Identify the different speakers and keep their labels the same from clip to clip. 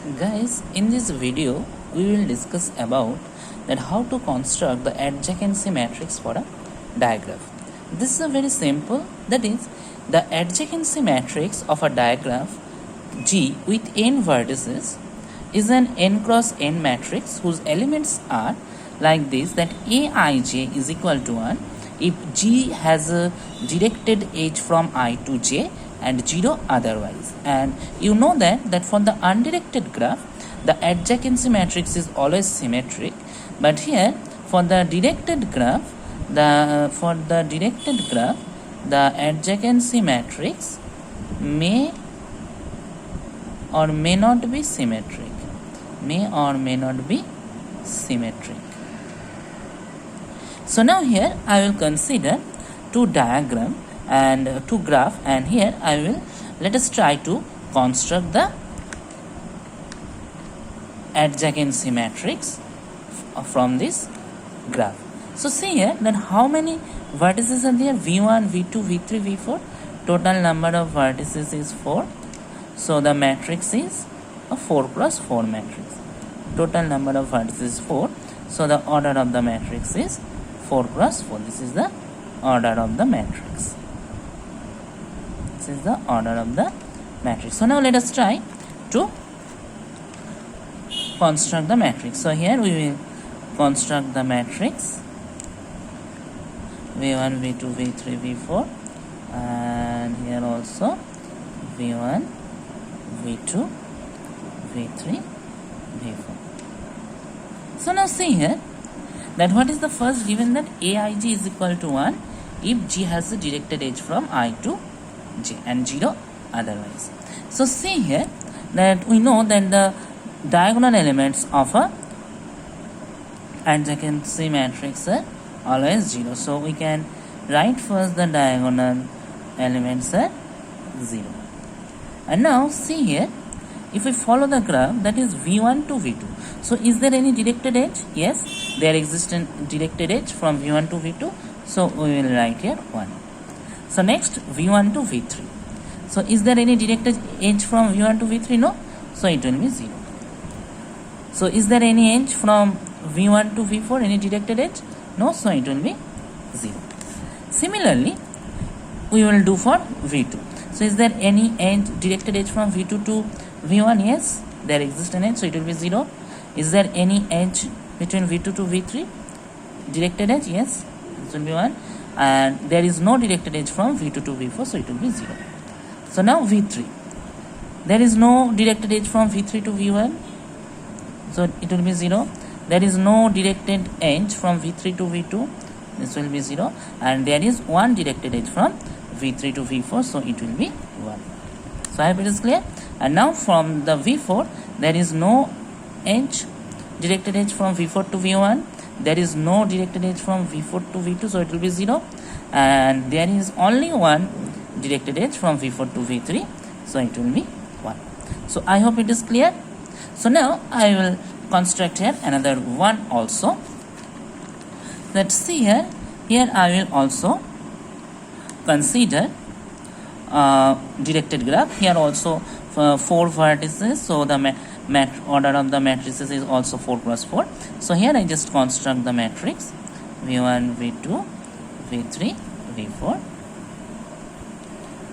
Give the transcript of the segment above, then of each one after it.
Speaker 1: Guys, in this video we will discuss about that how to construct the adjacency matrix for a diagram. This is a very simple, that is the adjacency matrix of a diagram G with n vertices is an n cross n matrix whose elements are like this, that Aij is equal to 1 if G has a directed edge from I to J and 0 otherwise. And you know that for the undirected graph the adjacency matrix is always symmetric, but here for the directed graph the adjacency matrix may or may not be symmetric. So now here I will consider two diagram and two graph, and here let us try to construct the adjacency matrix from this graph. So see here that how many vertices are there: v1, v2, v3, v4. Total number of vertices is 4. So the matrix is a 4 plus 4 matrix. Total number of vertices is 4. So the order of the matrix is 4 plus 4. This is the order of the matrix. So now let us try to construct the matrix. So here we will construct the matrix v1, v2, v3, v4, and here also v1, v2, v3, v4. So now see here that what is the first given, that Aij is equal to 1 if G has a directed edge from I to J and 0 otherwise. So see here that we know that the diagonal elements of a adjacency matrix are always 0. So we can write first the diagonal elements are 0. And now see here, if we follow the graph, that is v1 to v2. So is there any directed edge? Yes, there exists a directed edge from v1 to v2. So we will write here 1. So next v1 to v3. So is there any directed edge from v1 to v3? No. So it will be 0. So is there any edge from v1 to v4? Any directed edge? No. So it will be 0. Similarly, we will do for v2. So is there any edge, directed edge from v2 to v1? Yes, there exists an edge, so it will be 0. Is there any edge between v2 to v3? Directed edge? Yes, it will be 1. And there is no directed edge from v2 to v4, so it will be 0. So now v3. There is no directed edge from v3 to v1, so it will be 0. There is no directed edge from v3 to v2, this will be 0. And there is one directed edge from v3 to v4, so it will be 1. So I hope it is clear. And now from the v4, there is no edge, directed edge from v4 to v1. There is no directed edge from v4 to v2, so it will be 0. And there is only one directed edge from v4 to v3, so it will be 1. So I hope it is clear. So now I will construct here another one also. Let's see here. Here I will also consider directed graph. Here also 4 vertices, so the order of the matrices is also 4 plus 4. So here I just construct the matrix v1, v2, v3, v4.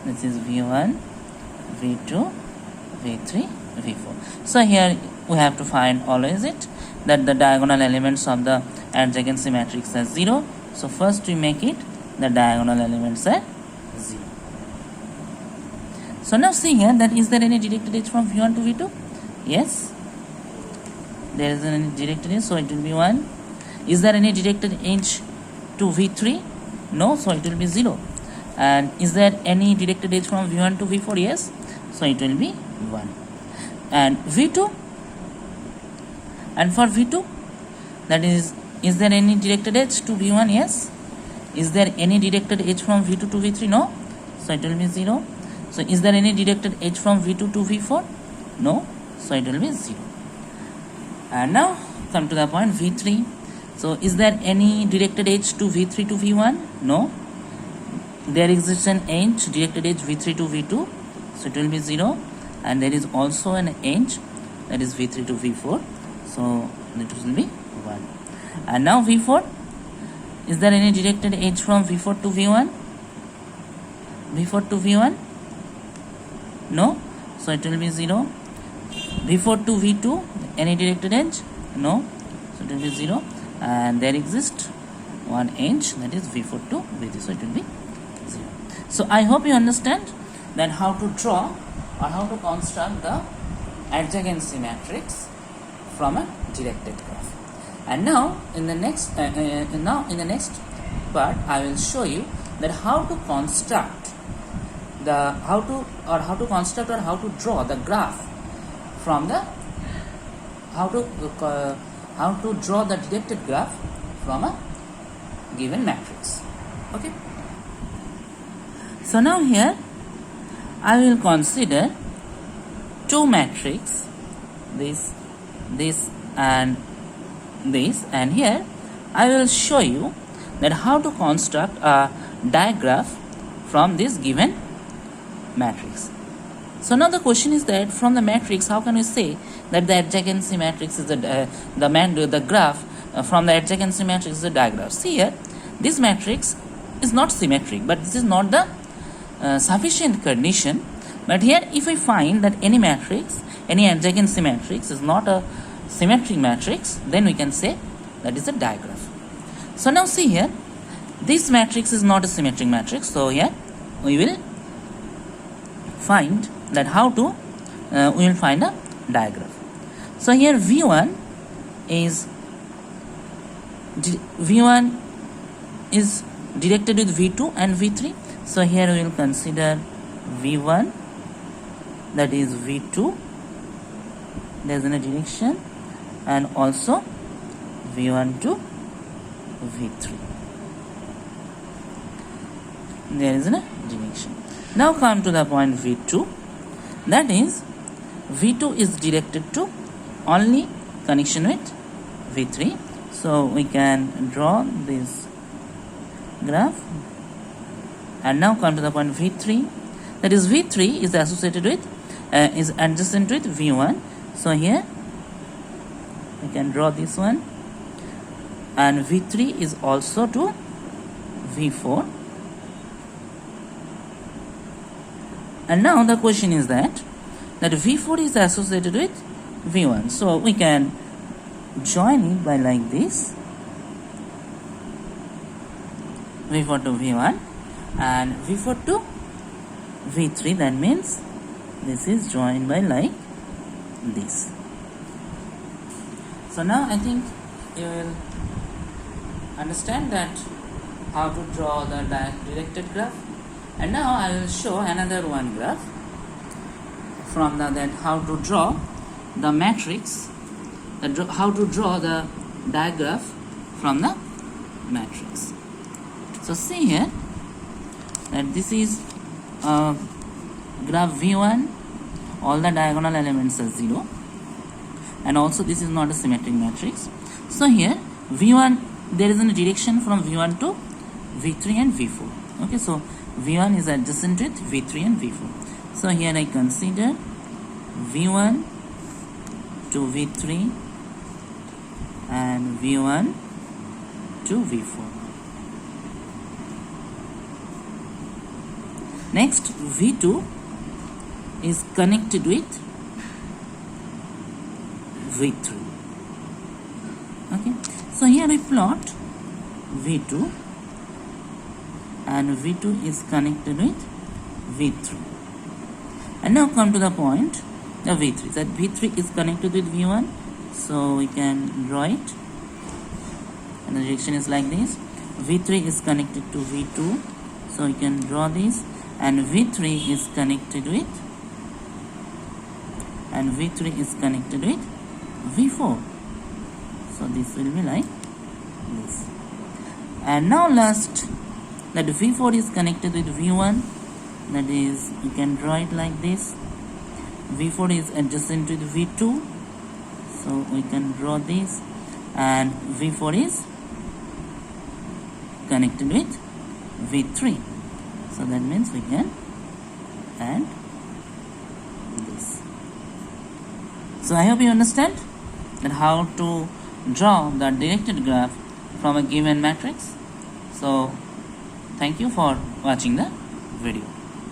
Speaker 1: This is v1, v2, v3, v4. So here we have to find always it that the diagonal elements of the adjacency matrix are 0. So first we make it the diagonal elements are 0. So now see here that is there any directed edge from v1 to v2? Yes, there is any directed edge, so it will be 1. Is there any directed edge to v3? No, so it will be 0. And is there any directed edge from v1 to v4? Yes, so it will be 1. And v2, and for v2, that is there any directed edge to v1? Yes. Is there any directed edge from v2 to v3? No, so it will be 0. So is there any directed edge from v2 to v4? No, so it will be 0. And now come to the point v3. So is there any directed edge to v3 to v1? No. There exists an edge, directed edge v3 to v2, so it will be 0. And there is also an edge that is v3 to v4, so it will be 1. And now v4, is there any directed edge from v4 to v1? v4 to v1? No, so it will be 0. v4 to v2, any directed edge? No, so it will be 0. And there exists one edge, that is v4 to v3, so it will be 0. So I hope you understand that how to draw or how to construct the adjacency matrix from a directed graph. And now in the next part I will show you that how to construct how to draw the graph from the how to draw the directed graph from a given matrix. Okay, so now here I will consider two matrices, this and this, and here I will show you that how to construct a diagram from this given matrix. So now the question is that from the matrix, how can we say that the adjacency matrix is the graph from the adjacency matrix is a diagram? See here, this matrix is not symmetric, but this is not the sufficient condition. But here, if we find that any matrix, any adjacency matrix is not a symmetric matrix, then we can say that is a diagram. So now see here, this matrix is not a symmetric matrix, so here we will find that how to we will find a diagram. So here v1 is directed with v2 and v3. So here we will consider v1, that is v2, there is a direction, and also v1 to v3, there is a direction. Now come to the point v2, that is v2 is directed to only connection with v3. So we can draw this graph. And now come to the point v3, that is v3 is associated with is adjacent with v1. So here we can draw this one, and v3 is also to v4. And now the question is that v4 is associated with v1, so we can join it by like this, v4 to v1 and v4 to v3, that means this is joined by like this. So now I think you will understand that how to draw the directed graph. And now I will show another one graph from that how to draw the matrix, how to draw the diagram from the matrix. So see here that this is graph v1, all the diagonal elements are 0, and also this is not a symmetric matrix. So here v1, there is a direction from v1 to v3 and v4. Okay, so v1 is adjacent with v3 and v4. So here I consider v1 to v3 and v1 to v4. Next, v2 is connected with v3. Okay, so here we plot v2, and v2 is connected with v3. And now come to the point of v3, that v3 is connected with v1, so we can draw it, and the direction is like this. v3 is connected to v2, so we can draw this, and v3 is connected with v4, so this will be like this. And now last, that v4 is connected with v1, that is you can draw it like this. v4 is adjacent with v2, so we can draw this, and v4 is connected with v3, so that means we can add this. So I hope you understand that how to draw the directed graph from a given matrix. So thank you for watching the video.